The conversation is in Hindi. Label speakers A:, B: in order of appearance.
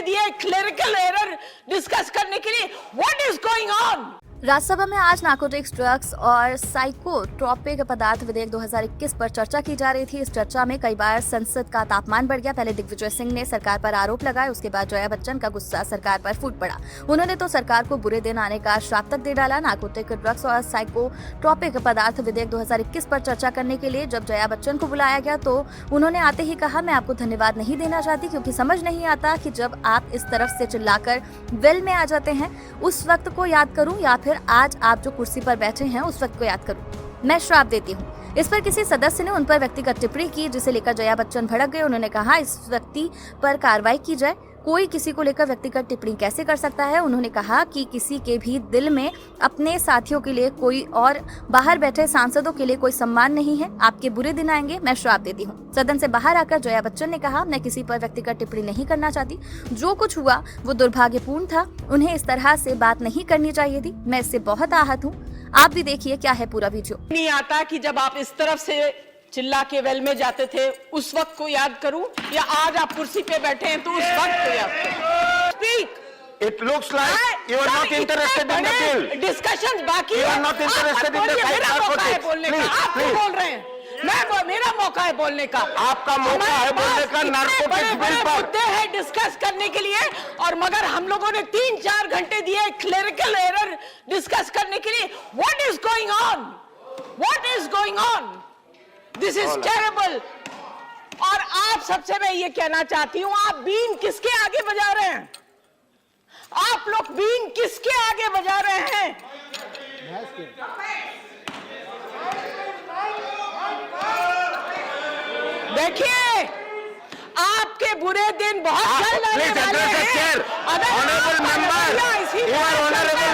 A: दिए क्लेरिकल एरर डिस्कस करने के लिए। What is going on?
B: Rajya Sabha में आज नार्कोटिक्स, ड्रग्स और साइकोट्रोपिक पदार्थ विधेयक 2021 पर चर्चा की जा रही थी। इस चर्चा में कई बार संसद का तापमान बढ़ गया। पहले दिग्विजय सिंह ने सरकार पर आरोप लगाए, उसके बाद जया बच्चन का गुस्सा सरकार पर फूट पड़ा। उन्होंने तो सरकार को बुरे दिन आने का श्राप तक दे डाला। नार्कोटिक, ड्रग्स और साइकोट्रोपिक पदार्थ विधेयक 2021 पर चर्चा करने के लिए जब जया बच्चन को बुलाया गया तो उन्होंने आते ही कहा, मैं आपको धन्यवाद नहीं देना चाहती क्योंकि समझ नहीं आता कि जब आप इस तरफ से चिल्लाकर वेल में आ जाते हैं उस वक्त को याद करूं या फिर आज आप जो कुर्सी पर बैठे हैं उस वक्त को याद करूं। मैं श्राप देती हूं। इस पर किसी सदस्य ने उन पर व्यक्तिगत टिप्पणी की जिसे लेकर जया बच्चन भड़क गए। उन्होंने कहा, इस व्यक्ति पर कार्रवाई की जाए। कोई किसी को लेकर व्यक्तिगत टिप्पणी कैसे कर सकता है? उन्होंने कहा कि किसी के भी दिल में अपने साथियों के लिए कोई और बाहर बैठे सांसदों के लिए कोई सम्मान नहीं है। आपके बुरे दिन आएंगे, मैं श्राप देती हूँ। सदन से बाहर आकर जया बच्चन ने कहा, मैं किसी पर व्यक्तिगत टिप्पणी नहीं करना चाहती। जो कुछ हुआ वो दुर्भाग्यपूर्ण था। उन्हें इस तरह से बात नहीं करनी चाहिए थी। मैं इससे बहुत आहत हूँ। आप भी देखिए क्या है पूरा वीडियो।
A: नहीं आता कि जब आप इस तरफ से चिल्ला के वेल में जाते थे उस वक्त को याद करूं या आज आप कुर्सी पे बैठे हैं तो उस वक्त को याद करूं? Speak.
C: It looks like you are not interested in the bill.
A: Discussions बाकी
C: You are not interested in the narcotics.
A: बोलने का। आप क्यों बोल रहे हैं? मेरा मौका है बोलने का।
C: आपका मौका है बोलने का नार्कोटिक्स बिल पर।
A: मुद्दे हैं डिस्कस करने के लिए और मगर हम लोगों ने 3-4 घंटे दिए क्लेरिकल एरर डिस्कस करने के लिए। What is going on? What is going on? This is terrible. और आप सबसे मैं ये कहना चाहती हूं, आप बीन किसके आगे बजा रहे हैं? आप लोग बीन किसके आगे बजा रहे हैं? देखिए, आपके बुरे दिन बहुत जल्द आने वाले हैं।
C: Honorable member, you are honorable